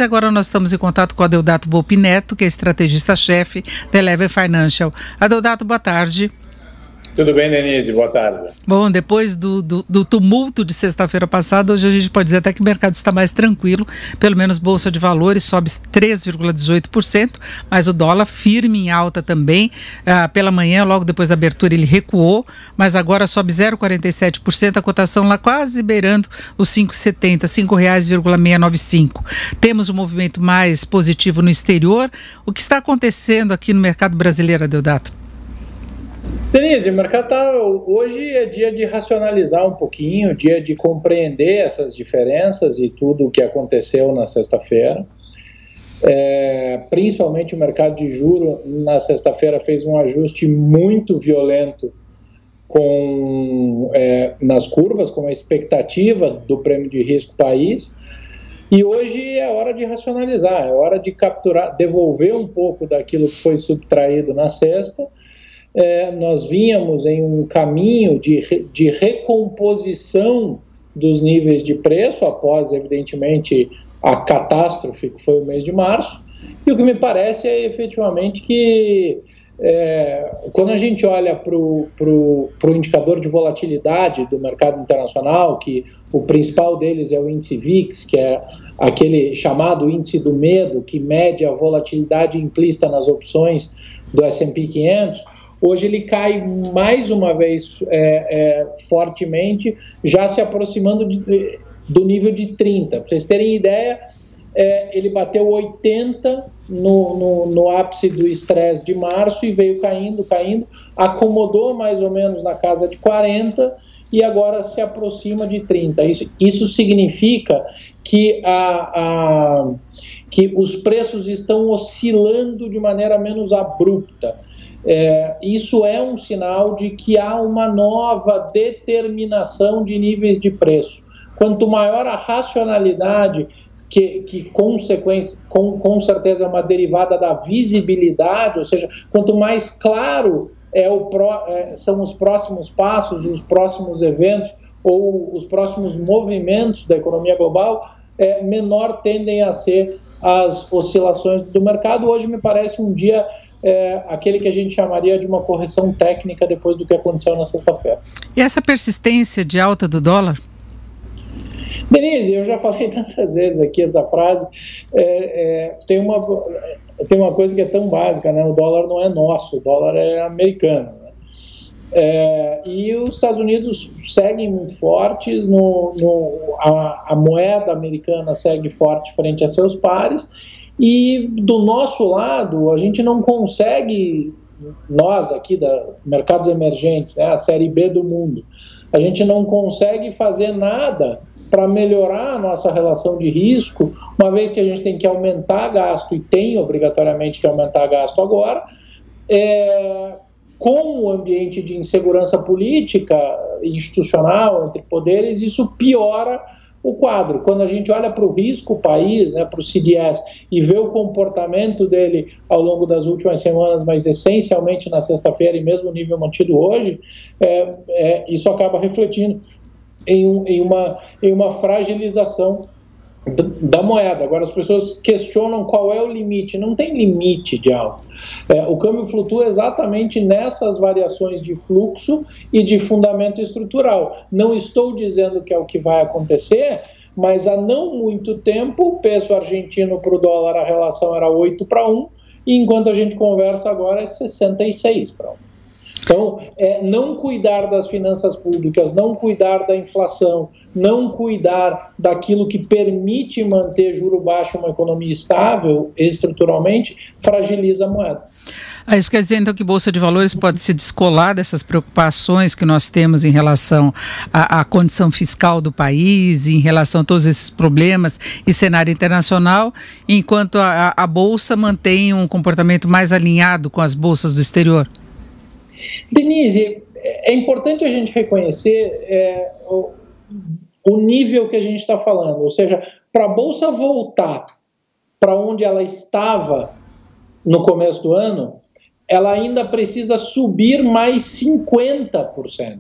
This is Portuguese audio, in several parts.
e agora nós estamos em contato com a Adeodato Volpi Neto, que é estrategista-chefe da Eleven Financial. Adeodato, boa tarde. Tudo bem, Denise? Boa tarde. Bom, depois do tumulto de sexta-feira passada, hoje a gente pode dizer até que o mercado está mais tranquilo, pelo menos Bolsa de Valores sobe 3,18%, mas o dólar firme em alta também. Pela manhã, logo depois da abertura, ele recuou, mas agora sobe 0,47%, a cotação lá quase beirando os 5,70, R$5,695. Temos um movimento mais positivo no exterior. O que está acontecendo aqui no mercado brasileiro, Adeodato? Denise, o mercado hoje é dia de racionalizar um pouquinho, dia de compreender essas diferenças e tudo o que aconteceu na sexta-feira. Principalmente o mercado de juros na sexta-feira fez um ajuste muito violento nas curvas, com a expectativa do prêmio de risco país. E hoje é hora de racionalizar, é hora de capturar, devolver um pouco daquilo que foi subtraído na sexta. Nós vínhamos em um caminho de recomposição dos níveis de preço após, evidentemente, a catástrofe que foi o mês de março, e o que me parece é efetivamente que quando a gente olha para o indicador de volatilidade do mercado internacional, que o principal deles é o índice VIX, que é aquele chamado índice do medo, que mede a volatilidade implícita nas opções do S&P 500, hoje ele cai mais uma vez fortemente, já se aproximando do nível de 30. Para vocês terem ideia, ele bateu 80 no ápice do estresse de março e veio caindo, acomodou mais ou menos na casa de 40 e agora se aproxima de 30. Isso significa que os preços estão oscilando de maneira menos abrupta. Isso é um sinal de que há uma nova determinação de níveis de preço. Quanto maior a racionalidade, que com certeza é uma derivada da visibilidade, ou seja, quanto mais claro são os próximos passos, os próximos eventos ou os próximos movimentos da economia global, menor tendem a ser as oscilações do mercado. Hoje me parece um dia aquele que a gente chamaria de uma correção técnica depois do que aconteceu na sexta-feira. E essa persistência de alta do dólar? Denise, eu já falei tantas vezes aqui essa frase, tem uma coisa que é tão básica, né? O dólar não é nosso, o dólar é americano, né? E os Estados Unidos seguem muito fortes, a moeda americana segue forte frente a seus pares. E do nosso lado, a gente não consegue, nós aqui da mercados emergentes, né, a série B do mundo, a gente não consegue fazer nada para melhorar a nossa relação de risco, uma vez que a gente tem que aumentar gasto e tem obrigatoriamente que aumentar gasto agora, com o ambiente de insegurança política e institucional entre poderes, isso piora o quadro. Quando a gente olha para o risco país, né, para o CDS, e vê o comportamento dele ao longo das últimas semanas, mas essencialmente na sexta-feira e mesmo o nível mantido hoje, isso acaba refletindo em uma fragilização da moeda. Agora as pessoas questionam qual é o limite. Não tem limite de algo. O câmbio flutua exatamente nessas variações de fluxo e de fundamento estrutural. Não estou dizendo que é o que vai acontecer, mas há não muito tempo o peso argentino para o dólar, a relação era 8:1, e enquanto a gente conversa agora é 66:1. Então, não cuidar das finanças públicas, não cuidar da inflação, não cuidar daquilo que permite manter juro baixo, uma economia estável estruturalmente, fragiliza a moeda. Isso quer dizer, então, que Bolsa de Valores pode se descolar dessas preocupações que nós temos em relação à condição fiscal do país, em relação a todos esses problemas e cenário internacional, enquanto a Bolsa mantém um comportamento mais alinhado com as bolsas do exterior? Denise, é importante a gente reconhecer o nível que a gente está falando, ou seja, para a Bolsa voltar para onde ela estava no começo do ano, ela ainda precisa subir mais 50%.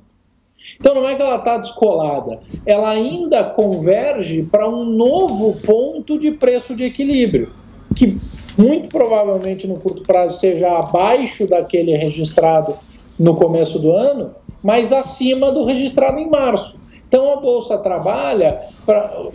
Então não é que ela está descolada, ela ainda converge para um novo ponto de preço de equilíbrio, que muito provavelmente no curto prazo seja abaixo daquele registrado no começo do ano, mas acima do registrado em março. Então a Bolsa trabalha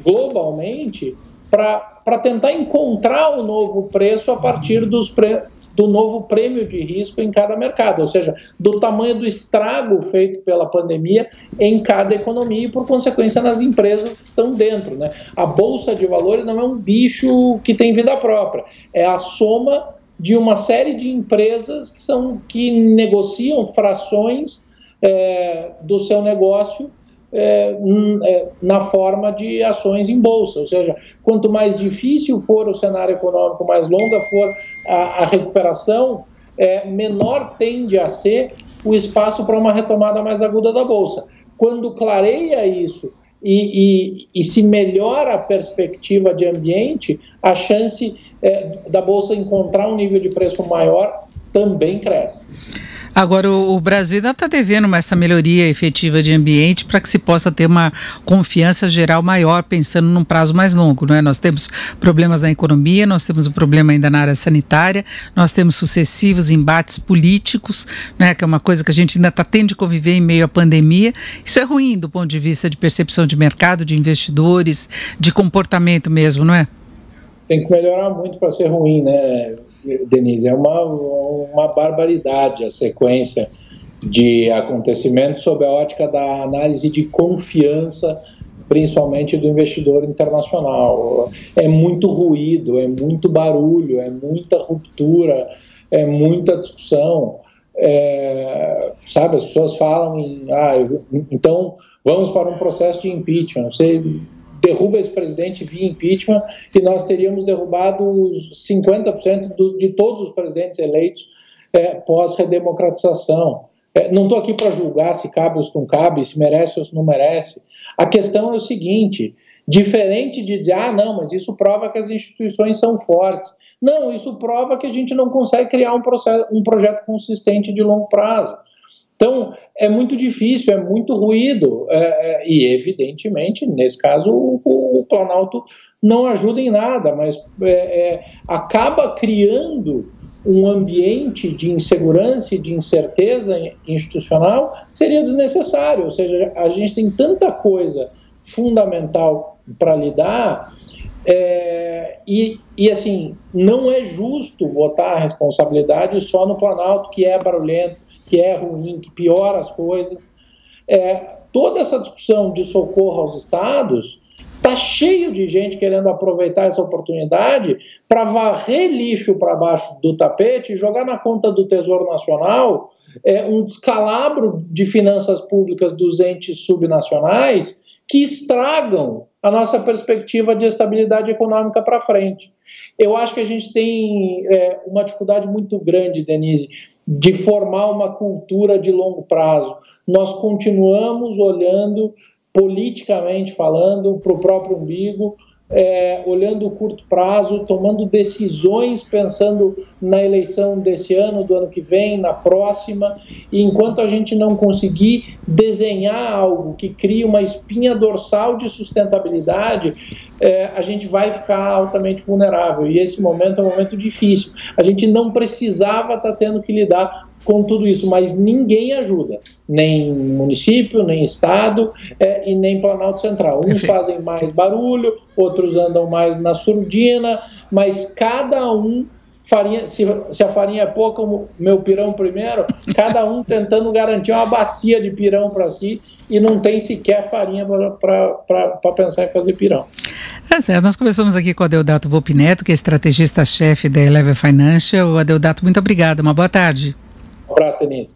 globalmente para tentar encontrar o novo preço a partir do novo prêmio de risco em cada mercado, ou seja, do tamanho do estrago feito pela pandemia em cada economia e, por consequência, nas empresas que estão dentro, né? A Bolsa de Valores não é um bicho que tem vida própria, é a soma de uma série de empresas que negociam frações do seu negócio na forma de ações em bolsa, ou seja, quanto mais difícil for o cenário econômico, mais longa for a recuperação, menor tende a ser o espaço para uma retomada mais aguda da bolsa. Quando clareia isso e se melhora a perspectiva de ambiente, a chance da bolsa encontrar um nível de preço maior também cresce. Agora, o Brasil ainda está devendo essa melhoria efetiva de ambiente para que se possa ter uma confiança geral maior, pensando num prazo mais longo, não é? Nós temos problemas na economia, nós temos um problema ainda na área sanitária, nós temos sucessivos embates políticos, né, que é uma coisa que a gente ainda está tendo de conviver em meio à pandemia. Isso é ruim do ponto de vista de percepção de mercado, de investidores, de comportamento mesmo, não é? Tem que melhorar muito para ser ruim, né, Denise? É uma barbaridade a sequência de acontecimentos sob a ótica da análise de confiança, principalmente do investidor internacional. É muito ruído, é muito barulho, é muita ruptura, é muita discussão. Sabe, as pessoas falam então vamos para um processo de impeachment. Você derruba esse presidente via impeachment e nós teríamos derrubado 50% de todos os presidentes eleitos pós-redemocratização. Não estou aqui para julgar se cabe ou se não cabe, se merece ou se não merece. A questão é o seguinte: diferente de dizer, não, mas isso prova que as instituições são fortes. Não, isso prova que a gente não consegue criar um projeto consistente de longo prazo. Então, é muito difícil, é muito ruído, e evidentemente, nesse caso, o Planalto não ajuda em nada, mas acaba criando um ambiente de insegurança e de incerteza institucional, seria desnecessário. Ou seja, a gente tem tanta coisa fundamental para lidar, e assim, não é justo botar a responsabilidade só no Planalto, que é barulhento, que é ruim, que piora as coisas. Toda essa discussão de socorro aos estados está cheio de gente querendo aproveitar essa oportunidade para varrer lixo para baixo do tapete e jogar na conta do Tesouro Nacional um descalabro de finanças públicas dos entes subnacionais que estragam a nossa perspectiva de estabilidade econômica para frente. Eu acho que a gente tem uma dificuldade muito grande, Denise, de formar uma cultura de longo prazo. Nós continuamos olhando, politicamente falando, para o próprio umbigo, olhando o curto prazo, tomando decisões pensando na eleição desse ano, do ano que vem, na próxima, e enquanto a gente não conseguir desenhar algo que crie uma espinha dorsal de sustentabilidade, a gente vai ficar altamente vulnerável, e esse momento é um momento difícil. A gente não precisava estar tendo que lidar com tudo isso, mas ninguém ajuda, nem município, nem estado e nem Planalto Central. Uns fazem mais barulho, outros andam mais na surdina, mas cada um, se a farinha é pouca, o meu pirão primeiro, cada um tentando garantir uma bacia de pirão para si, e não tem sequer farinha para pensar em fazer pirão. Certo. Nós conversamos aqui com o Adeodato Volpi Neto, que é estrategista-chefe da Eleva Financial. Adeodato, muito obrigada, uma boa tarde. Um abraço, Denise.